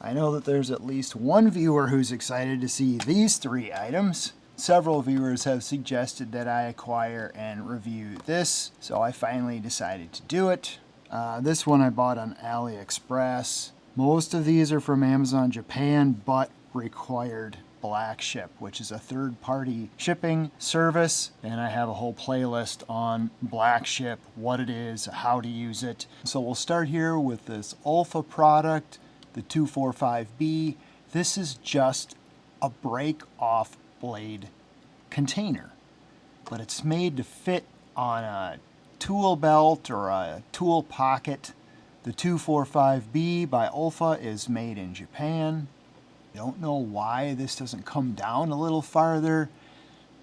I know that there's at least one viewer who's excited to see these 3 items. Several viewers have suggested that I acquire and review this, so I finally decided to do it. This one I bought on AliExpress. Most of these are from Amazon Japan, but required Black Ship, which is a third-party shipping service, and I have a whole playlist on Black Ship, what it is, how to use it. So we'll start here with this Olfa product, the 245B. This is just a break-off blade container, but it's made to fit on a tool belt or a tool pocket. The 245B by Olfa is made in Japan. I don't know why this doesn't come down a little farther.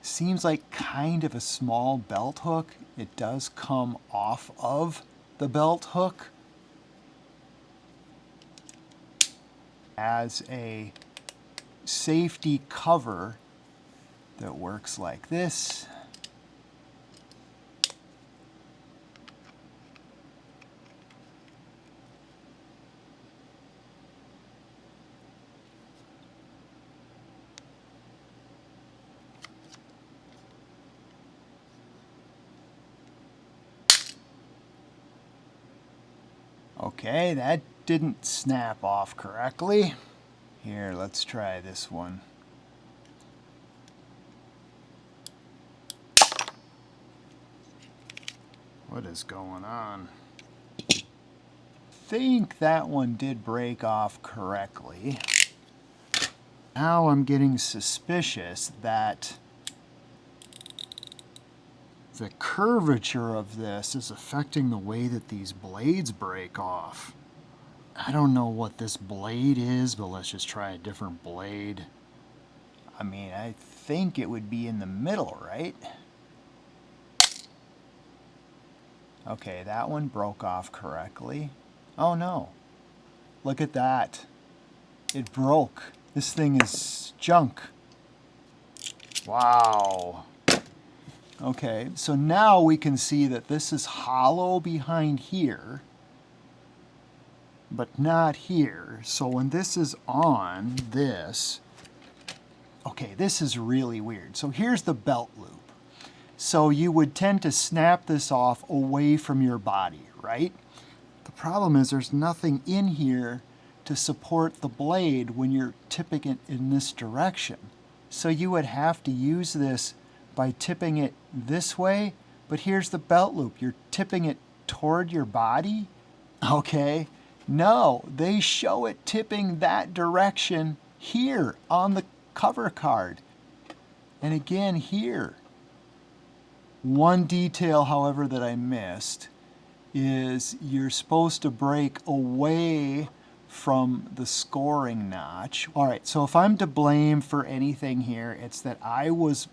Seems like kind of a small belt hook. It does come off of the belt hook as a safety cover that works like this. Okay, that didn't snap off correctly. Here, let's try this one. What is going on? I think that one did break off correctly. Now I'm getting suspicious that the curvature of this is affecting the way that these blades break off. I don't know what this blade is, but let's just try a different blade. I mean, I think it would be in the middle, right? Okay, that one broke off correctly. Oh no, look at that. It broke. This thing is junk. Wow. Okay, so now we can see that this is hollow behind here, but not here. So when this is on this, okay, this is really weird. So here's the belt loop. So you would tend to snap this off away from your body, right? The problem is there's nothing in here to support the blade when you're tipping it in this direction. So you would have to use this by tipping it this way, but here's the belt loop. You're tipping it toward your body? Okay. No, they show it tipping that direction here on the cover card. And again here. One detail, however, that I missed is you're supposed to break away from the scoring notch. All right, so if I'm to blame for anything here, it's that I was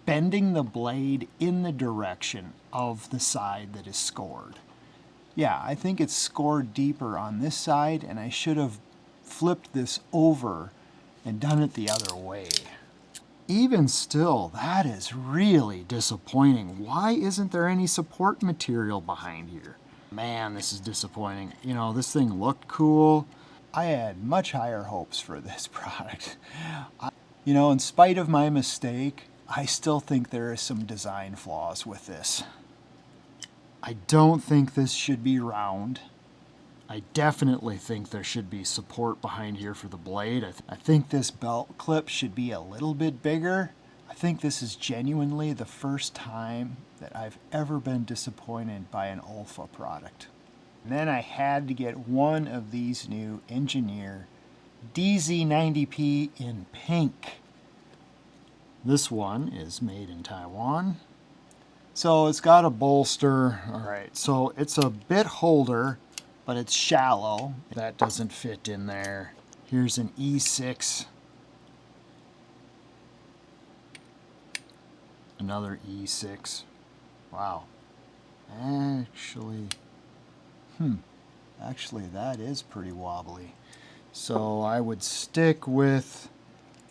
bending the blade in the direction of the side that is scored. Yeah, I think it's scored deeper on this side, and I should have flipped this over and done it the other way. Even still, that is really disappointing. Why isn't there any support material behind here? Man, this is disappointing. You know, this thing looked cool. I had much higher hopes for this product. You know, in spite of my mistake, I still think there is some design flaws with this. I don't think this should be round. I definitely think there should be support behind here for the blade. I think this belt clip should be a little bit bigger. I think this is genuinely the first time that I've ever been disappointed by an Olfa product. And then I had to get one of these new Engineer DZ90P in pink. This one is made in Taiwan. So it's got a bolster. All right, so it's a bit holder, but it's shallow. That doesn't fit in there. Here's an E6. Another E6. Wow. Actually that is pretty wobbly. So I would stick with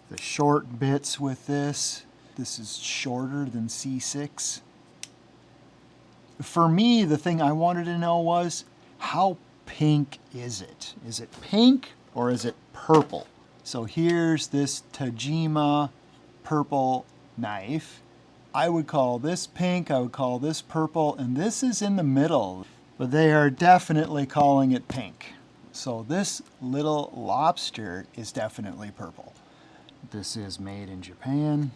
the short bits with this. This is shorter than C6. For me, the thing I wanted to know was, how pink is it? Is it pink or is it purple. So here's this Tajima purple knife. I would call this pink, I would call this purple, and this is in the middle. But they are definitely calling it pink. So this little lobster is definitely purple. This is made in Japan.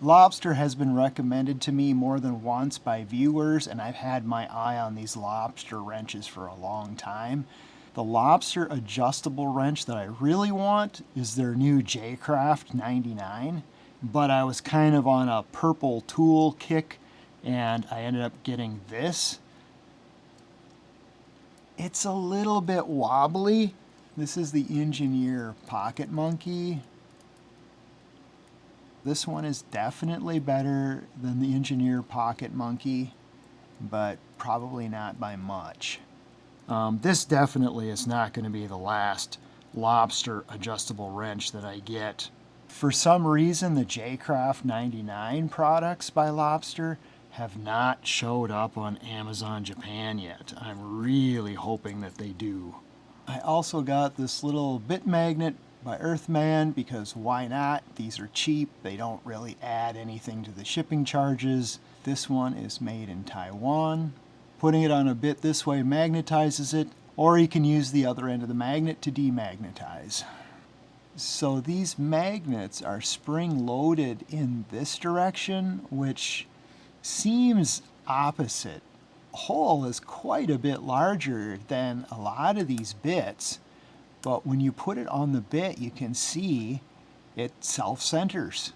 Lobster has been recommended to me more than once by viewers, and I've had my eye on these lobster wrenches for a long time. The lobster adjustable wrench that I really want is their new J-Craft 99, but I was kind of on a purple tool kick, and I ended up getting this. It's a little bit wobbly. This is the Engineer Pocket Monkey. This one is definitely better than the Engineer Pocket Monkey, but probably not by much. This definitely is not going to be the last lobster adjustable wrench that I get. For some reason, the J-Craft 99 products by Lobster have not showed up on Amazon Japan yet. I'm really hoping that they do. I also got this little bit magnet by Earthman because why not? These are cheap. They don't really add anything to the shipping charges. This one is made in Taiwan. Putting it on a bit this way magnetizes it, or you can use the other end of the magnet to demagnetize. So these magnets are spring-loaded in this direction, which seems opposite. The hole is quite a bit larger than a lot of these bits, but when you put it on the bit, you can see it self-centers.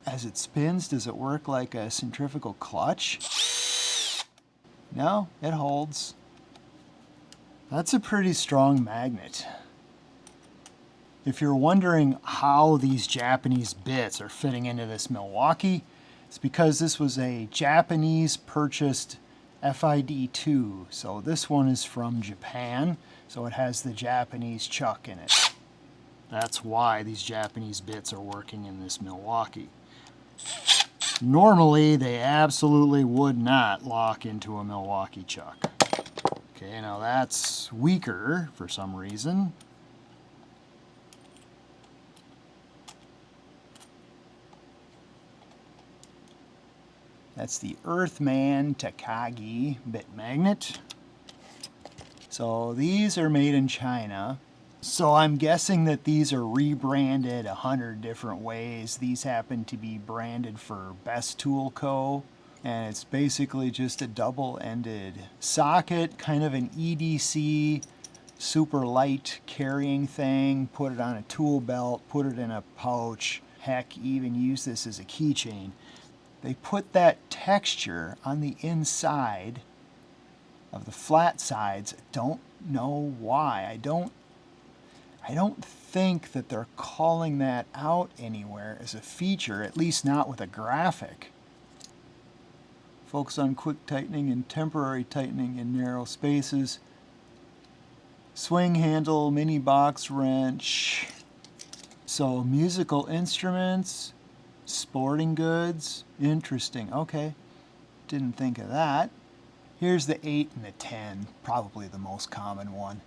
As it spins, does it work like a centrifugal clutch? No, it holds. That's a pretty strong magnet. If you're wondering how these Japanese bits are fitting into this Milwaukee, it's because this was a Japanese purchased FID2. So this one is from Japan, so it has the Japanese chuck in it. That's why these Japanese bits are working in this Milwaukee. Normally, they absolutely would not lock into a Milwaukee chuck. Okay, now that's weaker for some reason. That's the Earthman TAKAGI bit magnet. So these are made in China. So I'm guessing that these are rebranded 100 different ways. These happen to be branded for Best Tool Co. And it's basically just a double-ended socket, kind of an EDC, super light carrying thing. Put it on a tool belt, put it in a pouch. Heck, even use this as a keychain. They put that texture on the inside of the flat sides. I don't know why. I don't think that they're calling that out anywhere as a feature, at least not with a graphic. Focus on quick tightening and temporary tightening in narrow spaces. Swing handle, mini box wrench. So musical instruments, sporting goods. Interesting. Okay. Didn't think of that. Here's the 8 and the 10, probably the most common one.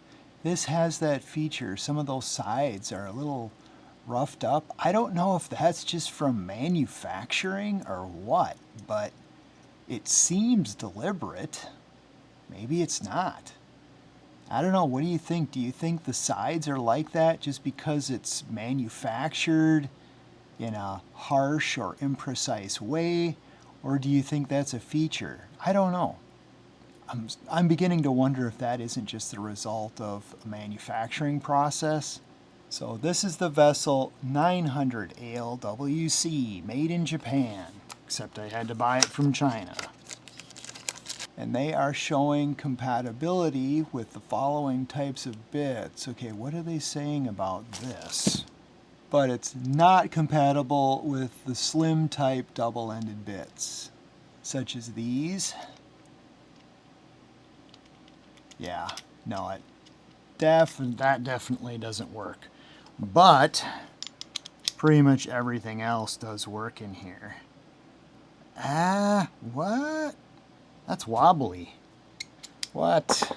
This has that feature. Some of those sides are a little roughed up. I don't know if that's just from manufacturing or what, but it seems deliberate. Maybe it's not. I don't know. What do you think? Do you think the sides are like that just because it's manufactured in a harsh or imprecise way? Or do you think that's a feature? I don't know. I'm beginning to wonder if that isn't just the result of a manufacturing process. So this is the vessel 900 ALWC, made in Japan, except I had to buy it from China. And they are showing compatibility with the following types of bits. Okay, what are they saying about this? But it's not compatible with the slim type double-ended bits, such as these. Yeah, no, that definitely doesn't work. But pretty much everything else does work in here. What? That's wobbly. What?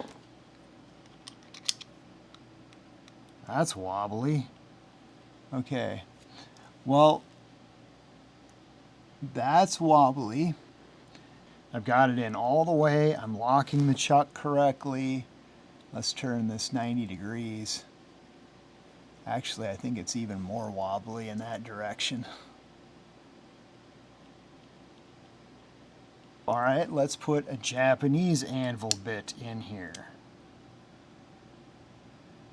That's wobbly. Okay. Well, that's wobbly. I've got it in all the way. I'm locking the chuck correctly. Let's turn this 90 degrees. Actually, I think it's even more wobbly in that direction. All right, let's put a Japanese anvil bit in here.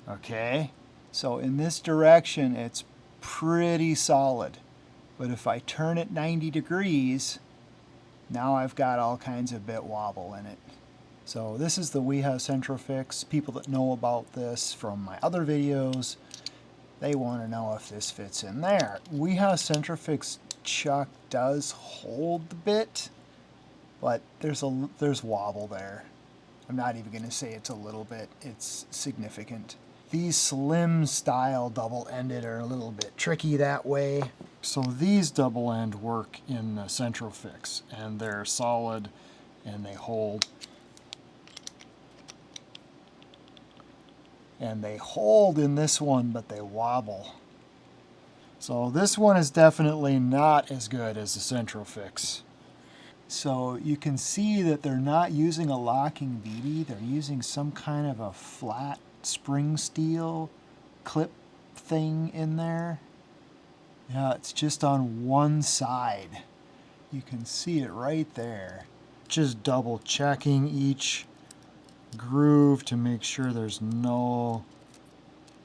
Okay, so in this direction, it's pretty solid. But if I turn it 90 degrees, now I've got all kinds of bit wobble in it. So this is the Weha Centrofix. People that know about this from my other videos, they want to know if this fits in there. Weha Centrofix chuck does hold the bit, but there's wobble there. I'm not even going to say it's a little bit, it's significant. These slim style double-ended are a little bit tricky that way. So these double end work in the Centrofix, and they're solid and they hold. And they hold in this one, but they wobble. So this one is definitely not as good as the Centrofix. So you can see that they're not using a locking BB, they're using some kind of a flat spring steel clip thing in there. Yeah, it's just on one side. You can see it right there. Just double checking each groove to make sure there's no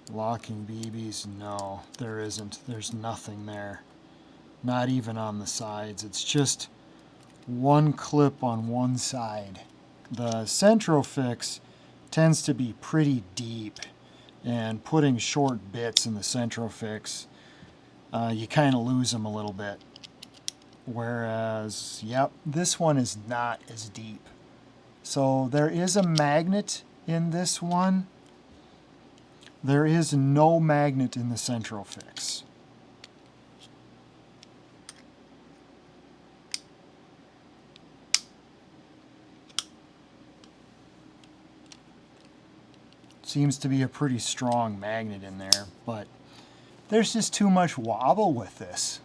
locking BBs. No, there isn't. There's nothing there. Not even on the sides. It's just one clip on one side. The Centrofix tends to be pretty deep, and putting short bits in the Centrofix, you kind of lose them a little bit. Whereas, yep, this one is not as deep. So there is a magnet in this one. There is no magnet in the Centrofix. Seems to be a pretty strong magnet in there, but there's just too much wobble with this.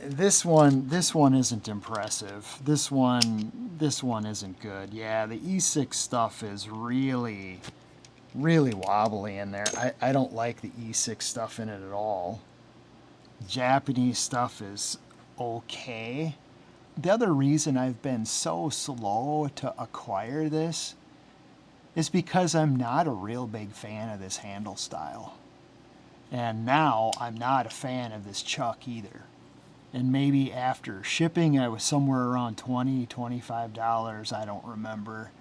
This one isn't impressive. This one isn't good. Yeah, the E6 stuff is really wobbly in there. I don't like the E6 stuff in it at all. Japanese stuff is okay. The other reason I've been so slow to acquire this is because I'm not a real big fan of this handle style. And now I'm not a fan of this chuck either. And maybe after shipping, I was somewhere around $20, $25, I don't remember.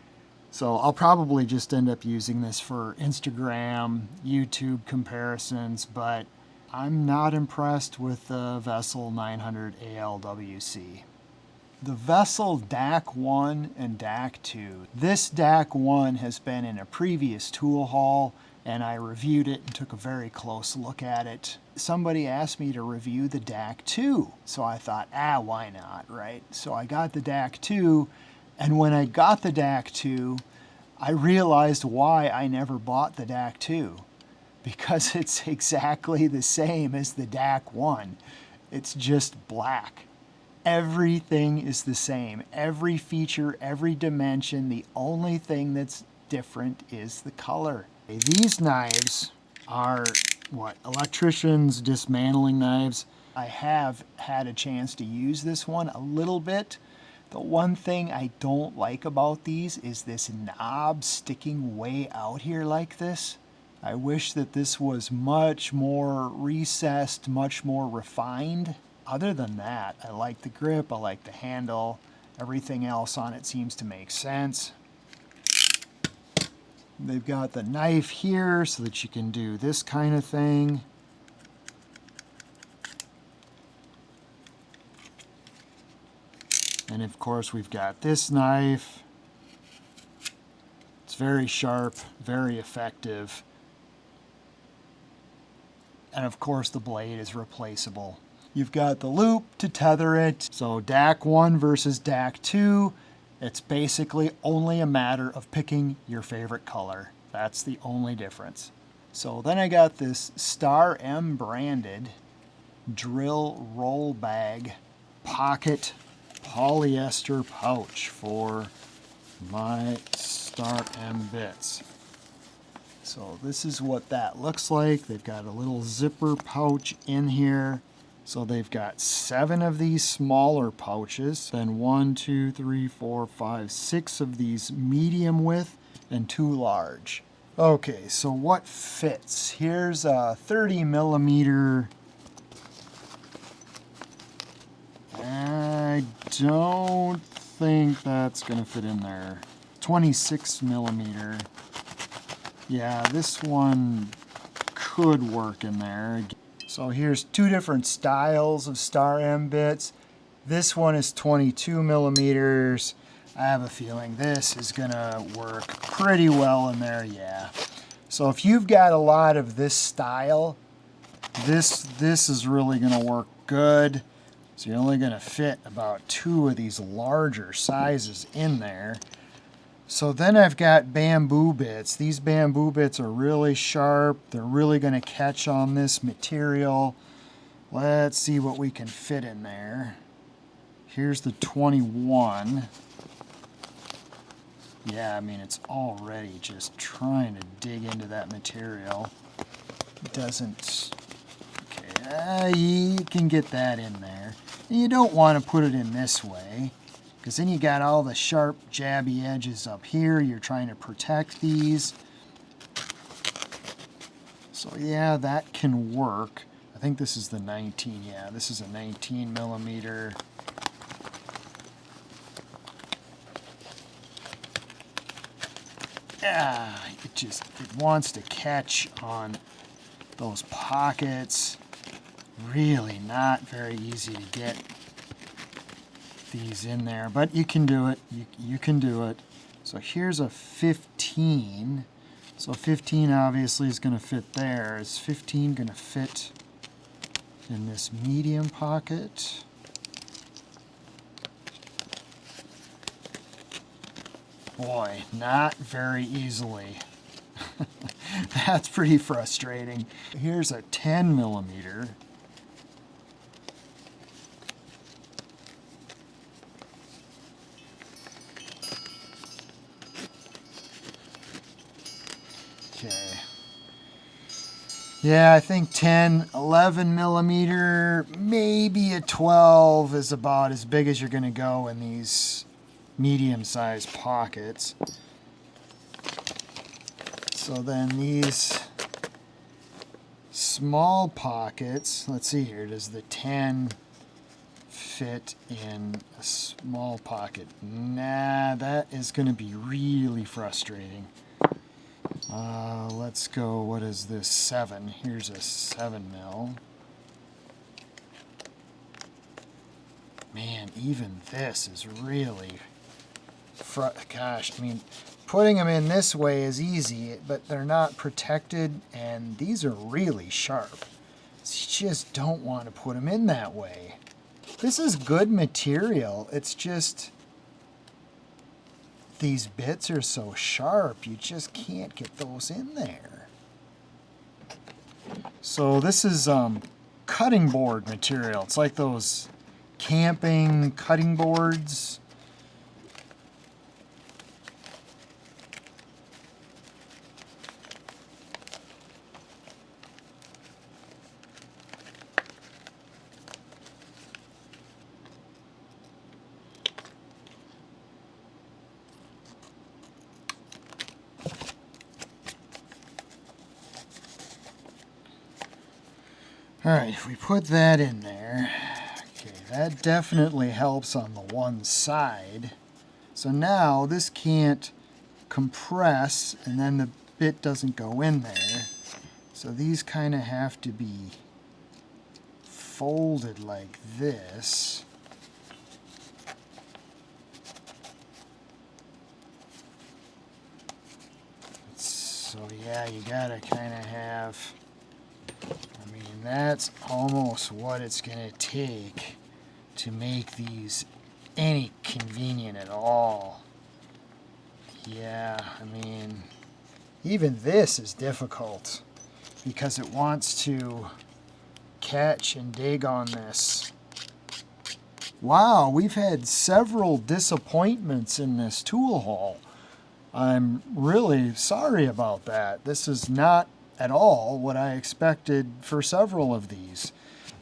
So I'll probably just end up using this for Instagram, YouTube comparisons, but I'm not impressed with the Vessel 900 ALWC. The Vessel DAC 1 and DAC 2. This DAC 1 has been in a previous tool haul, and I reviewed it and took a very close look at it. Somebody asked me to review the DAC 2, so I thought, why not, right? So I got the DAC 2, and when I got the DAC 2, I realized why I never bought the DAC 2. Because it's exactly the same as the DAC 1. It's just black. Everything is the same. Every feature, every dimension. The only thing that's different is the color. These knives are what? Electricians' dismantling knives. I have had a chance to use this one a little bit. The one thing I don't like about these is this knob sticking way out here like this. I wish that this was much more recessed, much more refined. Other than that, I like the grip, I like the handle. Everything else on it seems to make sense. They've got the knife here so that you can do this kind of thing. And of course we've got this knife. It's very sharp, very effective. And of course the blade is replaceable. You've got the loop to tether it. So DAC 1 versus DAC 2. It's basically only a matter of picking your favorite color. That's the only difference. So then I got this Star M branded drill roll bag pocket polyester pouch for my Star M bits. So this is what that looks like. They've got a little zipper pouch in here. So they've got 7 of these smaller pouches, then 1, 2, 3, 4, 5, 6 of these medium width, and 2 large. Okay, so what fits? Here's a 30 millimeter. I don't think that's gonna fit in there. 26 millimeter. Yeah, this one could work in there. So here's 2 different styles of Star M bits. This one is 22 millimeters. I have a feeling this is gonna work pretty well in there, yeah. So if you've got a lot of this style, this is really gonna work good. So you're only gonna fit about 2 of these larger sizes in there. So then I've got bamboo bits. These bamboo bits are really sharp. They're really going to catch on this material. Let's see what we can fit in there. Here's the 21. Yeah, I mean, it's already just trying to dig into that material. It doesn't... Okay, you can get that in there. And you don't want to put it in this way, because then you got all the sharp, jabby edges up here. You're trying to protect these. So yeah, that can work. I think this is the 19. Yeah, this is a 19 millimeter. Ah, it wants to catch on those pockets. Really not very easy to get these in there, but you can do it. You can do it. So here's a 15. So 15 obviously is going to fit there. Is 15 going to fit in this medium pocket? Boy, not very easily. That's pretty frustrating. Here's a 10 millimeter. Okay. Yeah, I think 10, 11 millimeter, maybe a 12 is about as big as you're going to go in these medium-sized pockets. So then these small pockets, let's see here, does the 10 fit in a small pocket? Nah, that is going to be really frustrating. Let's go, what is this, 7? Here's a 7 mil. Man, even this is really, gosh, I mean, putting them in this way is easy, but they're not protected, and these are really sharp. So you just don't want to put them in that way. This is good material, it's just... these bits are so sharp, you just can't get those in there. So this is cutting board material. It's like those camping cutting boards. All right, if we put that in there, okay, that definitely helps on the one side. So now this can't compress and then the bit doesn't go in there. So these kind of have to be folded like this. So yeah, you gotta kind of have, I mean, that's almost what it's going to take to make these any convenient at all. Yeah, I mean, even this is difficult because it wants to catch and dig on this. Wow, we've had several disappointments in this tool haul. I'm really sorry about that. This is not at all what I expected for several of these.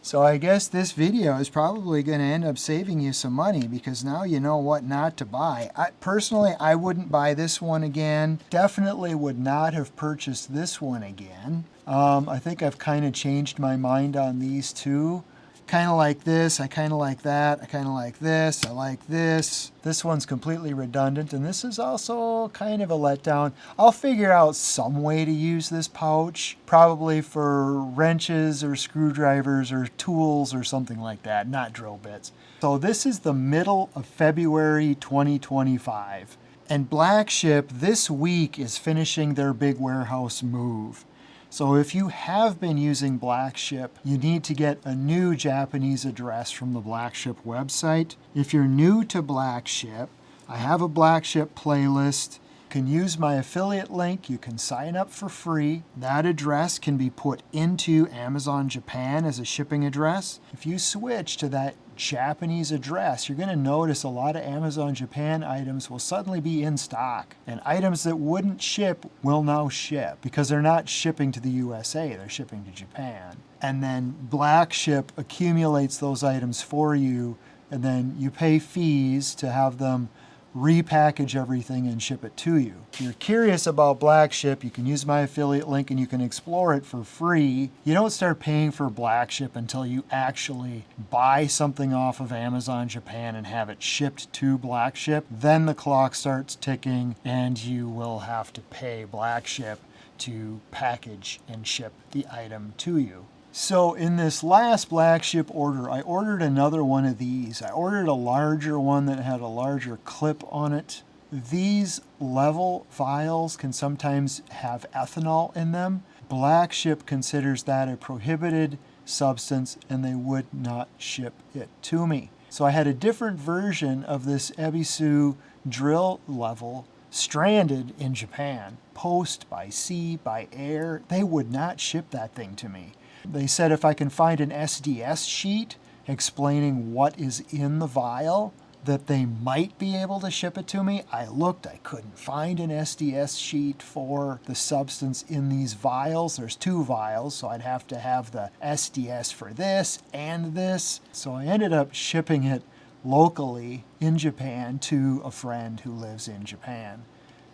So I guess this video is probably going to end up saving you some money because now you know what not to buy. Personally, I wouldn't buy this one again. Definitely would not have purchased this one again. I think I've kind of changed my mind on these two. Kind of like this, I kind of like that, I kind of like this, I like this. This one's completely redundant, and this is also kind of a letdown. I'll figure out some way to use this pouch, probably for wrenches or screwdrivers or tools or something like that, not drill bits. So this is the middle of February 2025, and Black Ship this week is finishing their big warehouse move. So if you have been using Black Ship, you need to get a new Japanese address from the Black Ship website. If you're new to Black Ship, I have a Black Ship playlist. You can use my affiliate link. You can sign up for free. That address can be put into Amazon Japan as a shipping address. If you switch to that Japanese address, you're going to notice a lot of Amazon Japan items will suddenly be in stock, and items that wouldn't ship will now ship because they're not shipping to the USA, they're shipping to Japan. And then Black Ship accumulates those items for you, and then you pay fees to have them repackage everything and ship it to you. If you're curious about Black Ship, you can use my affiliate link and you can explore it for free. You don't start paying for Black Ship until you actually buy something off of Amazon Japan and have it shipped to Black Ship. Then the clock starts ticking and you will have to pay Black Ship to package and ship the item to you. So in this last Black Ship order, I ordered another one of these. I ordered a larger one that had a larger clip on it. These level vials can sometimes have ethanol in them. Black Ship considers that a prohibited substance and they would not ship it to me. So I had a different version of this Ebisu drill level stranded in Japan. Post, by sea, by air. They would not ship that thing to me. They said if I can find an SDS sheet explaining what is in the vial, that they might be able to ship it to me. I looked, I couldn't find an SDS sheet for the substance in these vials. There's two vials, so I'd have to have the SDS for this and this. So I ended up shipping it locally in Japan to a friend who lives in Japan.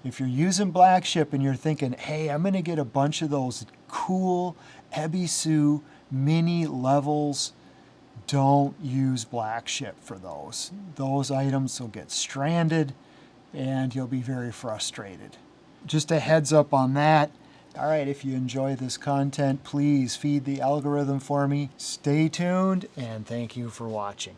If you're using Black Ship and you're thinking, hey, I'm going to get a bunch of those cool Ebisu mini levels, don't use Black Ship for those. Those items will get stranded and you'll be very frustrated. Just a heads up on that. All right, if you enjoy this content, please feed the algorithm for me. Stay tuned and thank you for watching.